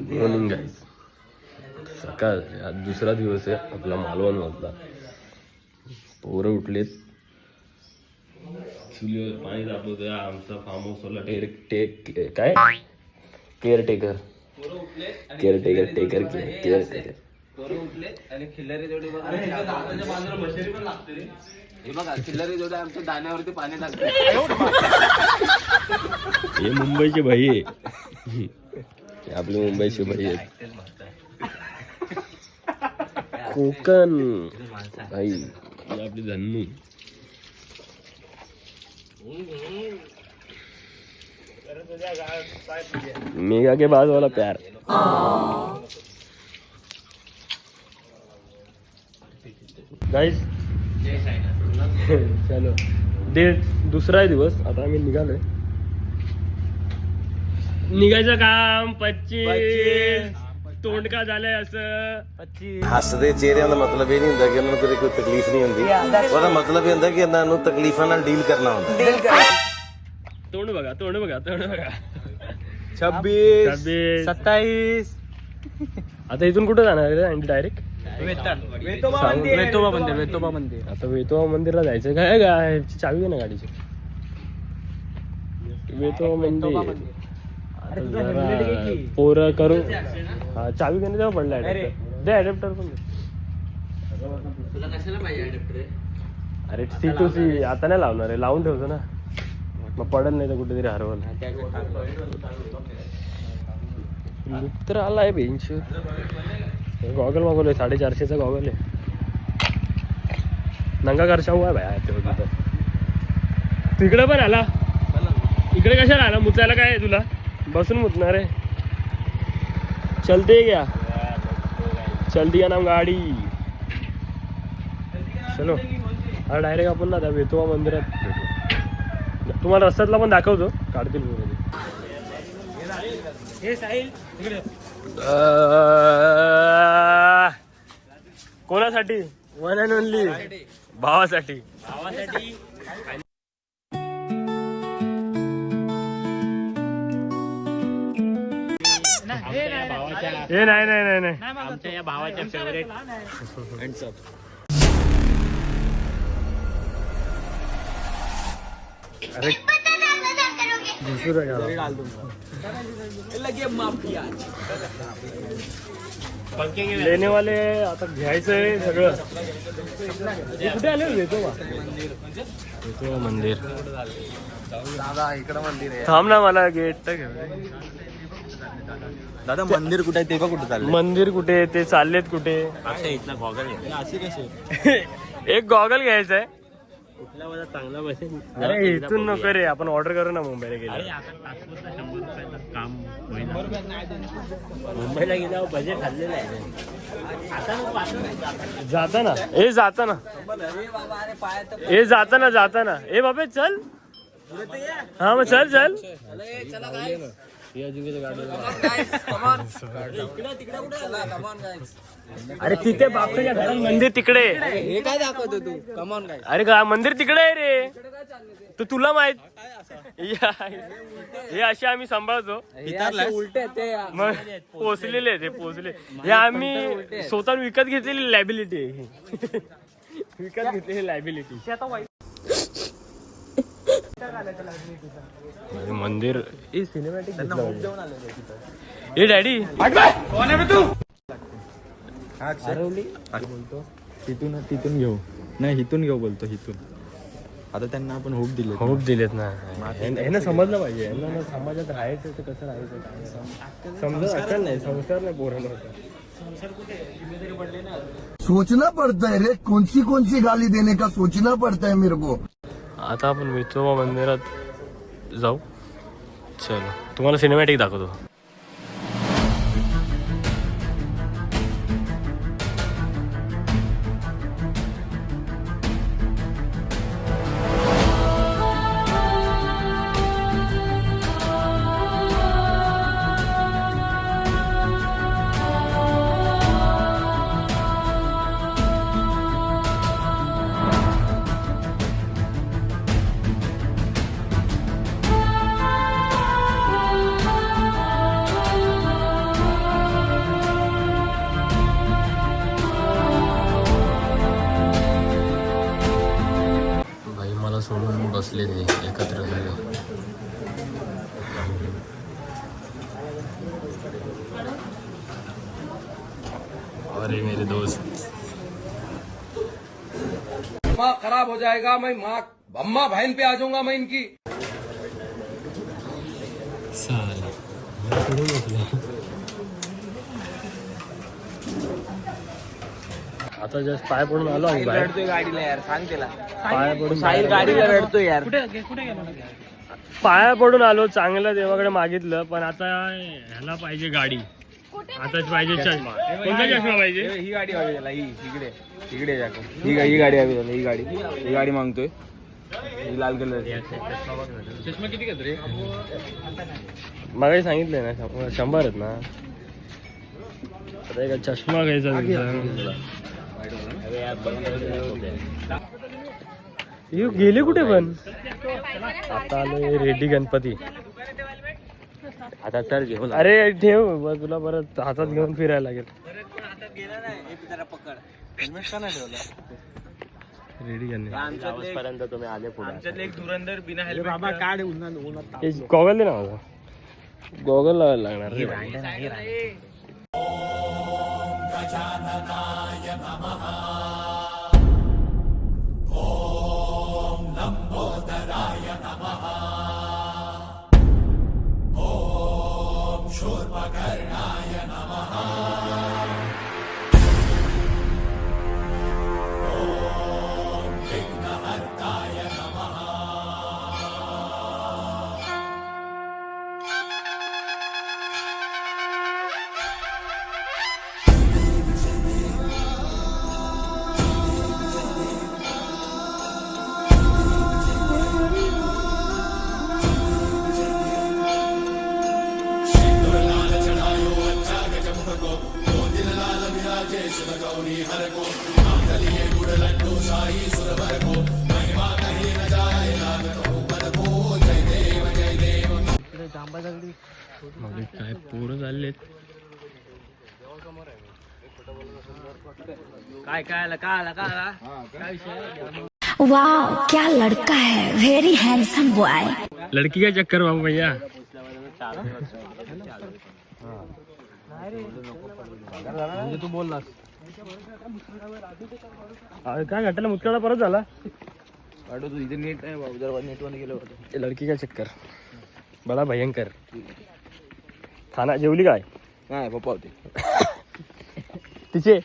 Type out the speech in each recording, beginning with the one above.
Morning guys. सकाळ आज दुसरा दिवस आहे आपला मालवण मधला. पोरं उठलेत, चुलीवर पाणी तापवतोय. आमचा फार्म हाऊसवाला काय केअरटेकर आणि खिल्लारी जोडी बघा खिल्लारी जोडी आमच्या दाण्यावरती पाणी टाकते. हे मुंबईचे भाई आहे, आपले मुंबईचे भाई आहेत. कोकण भाई आपली धन्नू. मेगा के बाद वाला प्यार. गाइस चलो दुसरा दिवस. आता आम्ही निघालोय. निघायचं काम 25 तोंड का झालंय असं 25. ਹੱਸਦੇ ਚਿਹਰਿਆਂ ਦਾ ਮਤਲਬ ਇਹ ਨਹੀਂ ਹੁੰਦਾ ਕਿ ਉਹਨਾਂ ਨੂੰ ਕਦੇ ਕੋਈ ਤਕਲੀਫ ਨਹੀਂ ਹੁੰਦੀ. ਉਹਦਾ ਮਤਲਬ ਇਹ ਹੁੰਦਾ ਕਿ ਇਹਨਾਂ ਨੂੰ ਤਕਲੀਫਾਂ ਨਾਲ ਡੀਲ ਕਰਨਾ ਹੁੰਦਾ. तोंड बघा 26 27. आता इथून कुठं जाणार आहे डायरेक्ट वेतोबा मंदिर. आता वेतोबा मंदिरला जायचं. काय काय चावी दे ना गाडीची. वेतोबा मंदिर पोरं करू. हा चावी घेणे तेव्हा पडला दे. ॲडॅप्टर पण दे. तुला कशाला पाहिजे अडॅप्टर? अरे C2C आता नाही लावणार आहे, लावून ठेवतो ना मग पडत नाही तर कुठेतरी हरवल. मित्र आलाय बेंच. गॉगल मागवलोय 450चा गॉगल आहे. नंगा खर्चा हुआ भाई. तिकडे पण आला. इकडे कशाला आला? मुचायला काय आहे तुला? बसून मुतणार आहे. चलते क्या? चलती का नाम गाडी. चलो आता डायरेक्ट आपण ना त्या वेतोबा मंदिरात भेटू. तुम्हाला रस्त्यातला पण दाखवतो. काढतील कोणासाठी? वन अँड ओनली भावासाठी. हे नाही आमच्या या भावाच्या फेवरेट. अरे लेने वाले आता घ्यायचंय सगळं. कुठे आले वेतोबा मंदिर. दादा इकडं मंदिर आहे. थांब ना मला गेट तर घेऊ. दादा मंदिर कुठे आहे ते का कुठे चाललं? मंदिर कुठे? ते चाललेत कुठे? इथला गॉगल अशी कशी? एक गॉगल घ्यायचा आहे. कुठला माझा चांगला बसेल? अरे इथून नको रे, आपण ऑर्डर करू ना मुंबईला गेले. काम मुंबईला गेल्यावर बजेट खाल्लेलं आहे. जाताना ए बाबे चल. हा मग चल. अरे तिथे बापच्या घरात मंदिर तिकडे. हे काय दाखवतो तू? कमॉन काय? अरे मंदिर तिकडे आहे रे. तर तुला माहित हे असे आम्ही सांभाळतो. मग पोचलेले ते पोचले. हे आम्ही स्वतः विकत घेतलेली लायबिलिटी. विकत घेतलेली लायबिलिटी. मंदिर सिनेमॅटिक. ए डॅडी कोण आहे तू? बोलतो तिथून घेऊ. नाही इथून घेऊ बोलतो. इथून आता त्यांना आपण होप दिलेत ना. यांना समजलं पाहिजे. यांना ना समाजात राहायचं तर कसं राहायचं काय समजत अक्कल नाही, संस्कार नाही पोरांना. सोचना पड़ता है रे. कौन सी गाली देने का सोचना पड़ता है मेरे को. आता आपण वेतोबा मंदिरात जाऊ. चलो तुम्हाला सिनेमॅटिक दाखवतो. अरे मेरे दोस्त दिमाग खराब हो जाएगा, मैं माँ अम्मा बहन पे आ जाऊंगा मैं इनकी। साला आता जस्ट पाय पडून आलो आम्ही बाहेर. गाडीला यार सांग त्याला पाया पडून साहिल गाडीला रडतो यार. पाया पडून आलो, चांगलं देवाकडे मागितलं, पण आता ह्याला पाहिजे गाडी. आताच पाहिजे चष्मा. कोणता चष्मा पाहिजे? ही गाडी हवी त्याला, ही इकडे इकडे जाको. ही गाडी हवी त्याला, ही गाडी मागतोय, ही लाल कलर. चष्मा किती घेत रे? मागे सांगितलंय ना 100 आहेत ना. आता एक चष्मा घ्यायचा तुझा. गेले कुठे पण? आता आलोय रेड्डी गणपती. आता तर घेऊन अरे ठेव, तुला परत हातात घेऊन फिरायला लागेल. रेडी पर्यंत तुम्ही आले पुढे. एक धुरंधर बिना हेल्मेट. बाबा काढ गॉगल दे ना माझा. गॉगल लावायला लागणार. काय पोरं चाललेत. काय काय वाह क्या लड़का है, वेरी हैंडसम बॉय. लड़की का चक्कर बाबू भैया. तू बोललास काय घटना मुतकडा परत झाला. तू इथे नीट आहे बाबू, जर नेट वर गेलो होतं. लड़की का चक्कर बडा भयंकर. खाना जेवली काय? नाही पप्पा होते तिचे.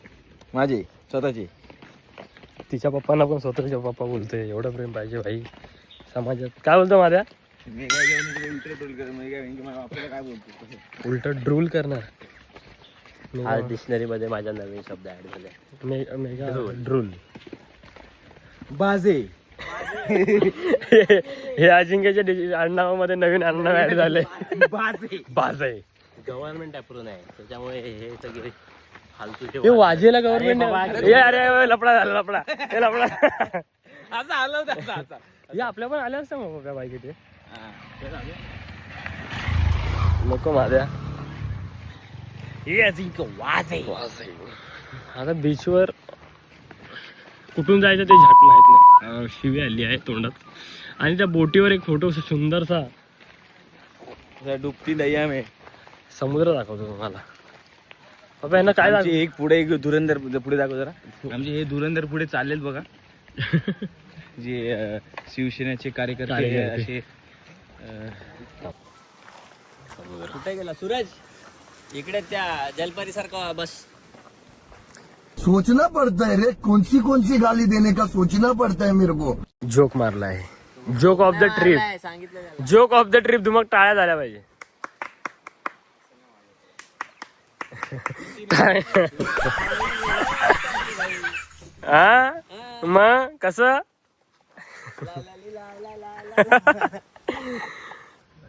माझे स्वतःचे. तिच्या पप्पांना पण स्वतःच्या पप्पा बोलतोय. एवढं प्रेम पाहिजे भाई समाजात. काय बोलतो माझ्या? मी काय उलट टोल कर, मी काय आपल्याला काय बोलतो उलट ड्रूल करणार. आज डिक्शनरी मध्ये माझ्या नवीन शब्द ऍड झाले. Mega drool. बाजे. हे अजिंक्यच्या आडनावामध्ये नवीन आडनाव ऍड झाले. बाजे. गव्हर्नमेंट अप्रूव्ह आहे त्याच्यामुळे हे सगळे फालतूचे हे वाजेला गव्हर्नमेंट. अरे लपडा झाला लपडा. हे लपडा असं आलं होतं. हे आपल्या पण आल्या असतं मग काय बाईक ते. नको माझ्या. आता बीचवर कुठून जायचं ते झाट माहित नाही. शिवी आली आहे तोंडात. आणि त्या बोटीवर एक फोटो सुंदरसा डुबती दया में समुद्र दाखवतो तुम्हाला. बाबा यांना काय आमची एक पुढे एक धुरंधर पुढे दाखव जरा. आमचे हे धुरंधर पुढे चाललेत बघा. जे शिवसेनेचे कार्यकर्ते असे. कुठे गेला सूरज? इकडे त्या जलपरी सारखा बस. सोचना पड़ता है रे, कौन सी गाली देने का सोचना पड़ता है मेरे को. जोक मारला आहे. Joke of the trip. Joke of the trip. मग टाळ्या झाल्या पाहिजे. हा मग कसं?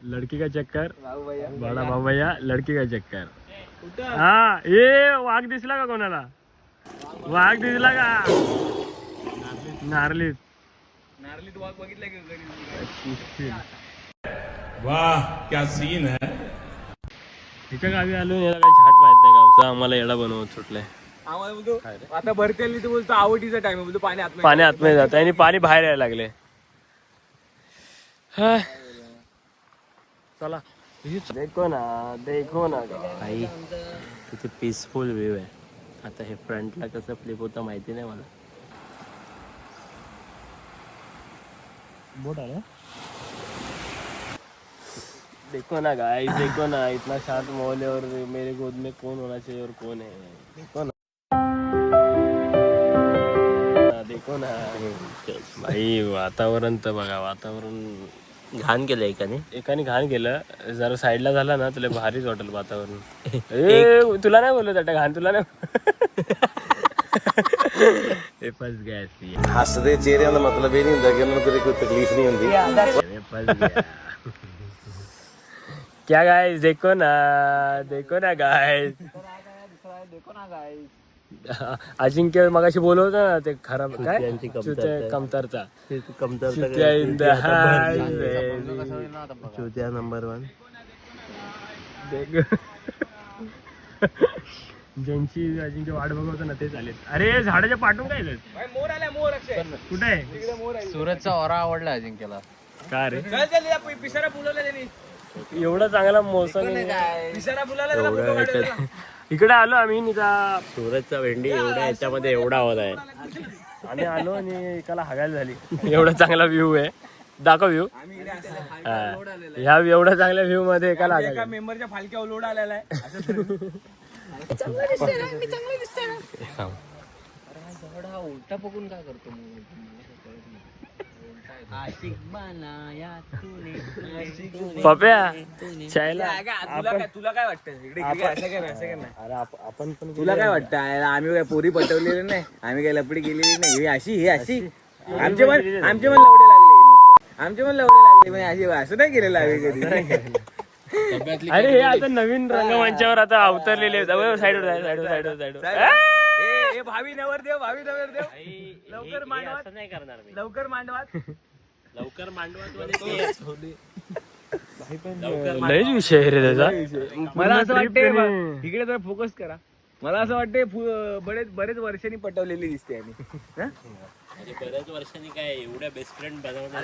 लड़की का चक्कर. बडा भाऊ भैया लड़की का चक्कर. हा ये वाघ दिसला का कोणाला? वाघ दिसला का? नारलीत. वाघ बघितला वाह क्या सीन है. तिच्या गावी आलो. याला काही झाट माहित नाही गावचा. आम्हाला येडा बनवत सुटलंय. आम्हाला बोलतो आता भरती आली तर बोलतो आवडीचा टाइम आहे. बोलतो पाणी आतमध्ये जात आणि पाणी बाहेर यायला लागले. चला देखो ना भाई. किती पीसफुल व्ह्यू आहे. आता हे फ्रंटला कसं फ्लिप होतं माहिती नाही मला. बोट आला. देखो ना गाइस, देखो ना, इतना शांत माहौल है और मेरे गोद में कौन होना चाहिए और कौन है. देखो ना, देखो ना भाई, वातावरण तर बघा. वातावरण घाण केलं एकाने घाण केलं. जरा साईडला झाला ना तुला भारीच वाटेल वातावरण. ए तुला नाही बोलत आता घाण, तुला नाही. फस गया. ਹੱਸਦੇ ਚਿਹਰਿਆਂ ਦਾ ਮਤਲਬ ਇਹ ਨਹੀਂ ਹੁੰਦਾ ਕਿ ਉਹਨਾਂ ਨੂੰ ਕਦੇ ਕੋਈ ਤਕਲੀਫ ਨਹੀਂ ਹੁੰਦੀ. फस गया. क्या गाइस, देखो ना, देखो ना गाइस. अजिंक्य मगाशी बोलवत ना ते खराब काय कमतरता. चुत्या in the highway. चुत्या नंबर 1. ज्यांची अजिंक्य वाट बघवतो ना ते चालेल. अरे झाडाच्या पाठून काय मोर आला. मोर कुठे आहे? सूरजचा ओरा आवडला अजिंक्यला. का रे एवढा चांगला मोसम इकडे आलो आम्ही निका. सूरजचा भेंडी एवढ्या याच्यामध्ये एवढा आवाज आहे. आम्ही आलो आणि एकाला हागायला झाली. एवढा चांगला व्ह्यू आहे. दाखव व्ह्यू. ह्या एवढ्या चांगल्या व्ह्यू मध्ये एकाला हागायला. मेंबरच्या फालक्या लोड आलेला आहे. उलटा बघून काय करतो पप्या चायला तुला काय वाटतं अरे आपण पण तुला काय वाटतं? आम्ही काय पोरी पटवलेली नाही, आम्ही काय लपडी केलेली नाही. हे अशी आमचे पण लवडे लागले म्हणजे अशी असं नाही केलेलं आम्ही कधी. अरे हे आता नवीन रंगमंचावर आता अवतरलेले. साईडवर भावी नवरदेव लवकर मांडवा. नाही करणार मी. लवकर मांडवा. लयच विषय आहे रे त्याचा. मला असं वाटतंय इकडे जरा फोकस करा. मला असं वाटतंय बरेच वर्षांनी पटवलेली दिसते आम्ही. बऱ्याच वर्षांनी काय एवढ्या बेस्ट फ्रेंड बनवणार.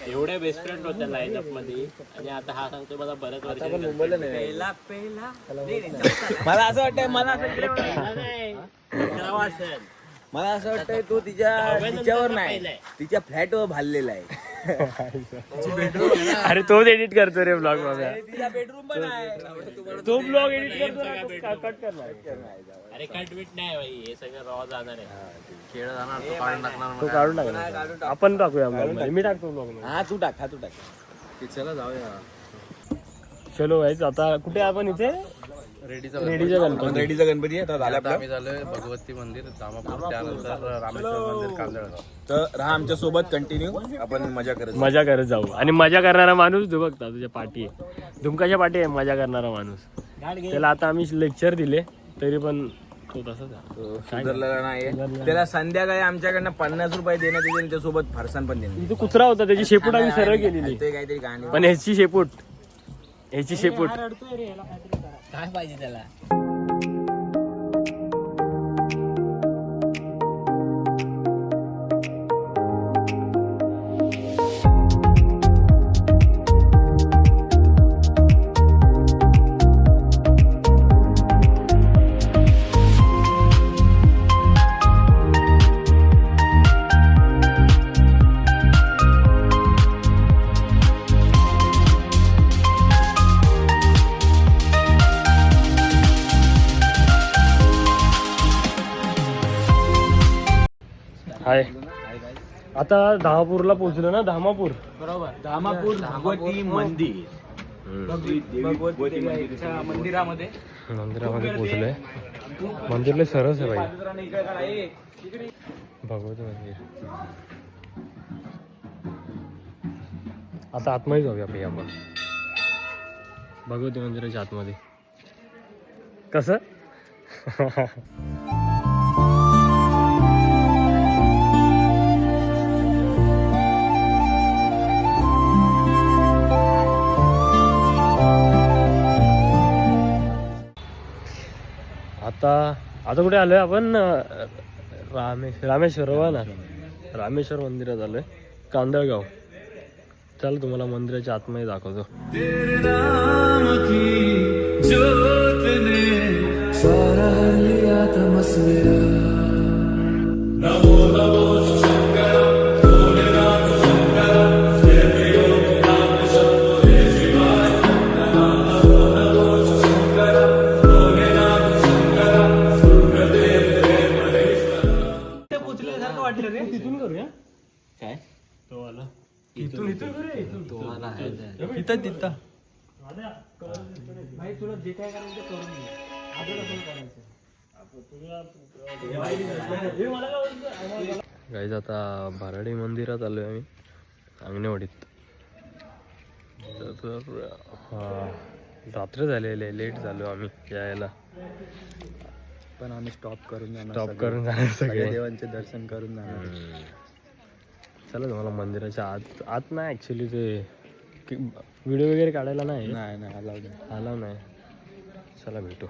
एवढ्या बेस्ट फ्रेंड होत्या लाईनअप मध्ये आणि आता हा सांगतोय मला बऱ्याच वर्षांनी. मला असं वाटतंय तो तिच्यावर नाही, तिच्या फ्लॅटवर भाललेला आहे. अरे तोच एडिट करतो रे ब्लॉग बघा. तिचा बेडरूम पण आहे. तो ब्लॉग एडिट करतो कट करणार. अरे कट बीट नाही भाई, हे सगळं रॉ जाणार आहे. तो काढून टाकणार. आपण टाकूया ब्लॉग मध्ये. मी टाकतो ब्लॉग मध्ये. हा तू टाक. चला जाऊया. चलो गाईज, आता कुठे आपण इथे रेडीचा गणपती आहे. आम्ही झालोय भगवती मंदिर धामापूर, त्यानंतर रामेश्वर मंदिर कांदळगाव. तर राहा आमच्या सोबत कंटिन्यू. आपण मजा करत जाऊ. आणि मजा करणारा माणूस तू बघता तुझ्या पाठी आहे. धुमकाच्या पाठी आहे मजा करणारा माणूस. त्याला आता आम्ही लेक्चर दिले तरी पण तो तसाच सुधारलेला नाही. त्याला संध्याकाळी आमच्याकडनं 50 रुपये देण्यात येईल. त्याच्यासोबत फरसाण पण देणार. तो कुत्रा होता, त्याची शेपूट आम्ही सरळ केलेली. ते काहीतरी गाणी. पण ह्याची शेपूट काय पाहिजे त्याला. हाय. आता धामापूरला पोहोचलो ना. धामापूर धामापूर भगवती मंदिर. मंदिरामध्ये पोहोचलोय. मंदिरला सरस आहे भाई. भगवती मंदिर. आता आतमध्ये जाऊया भाई आपण भगवती मंदिराच्या आतमध्ये. कसं आता कुठे आलोय आपण? रामेश्वर मंदिरात आलोय, कांदळगाव. चल तुम्हाला मंदिराच्या आतमध्ये दाखवतो. सारा लिया इथं तिथं गाईज आता भराडी मंदिरात आलोय आम्ही अंगणेवाडीत. रात्र झालेले, लेट झालो आम्ही यायला. पण आम्ही स्टॉप करून जाणार, स्टॉप करून जाणार सगळे. देवांचे दर्शन करून जाणार. चला तुम्हाला मंदिराच्या आत नाही ॲक्च्युली ते व्हिडिओ वगैरे काढायला नाही नाही अलाउड आला नाही. चला भेटू.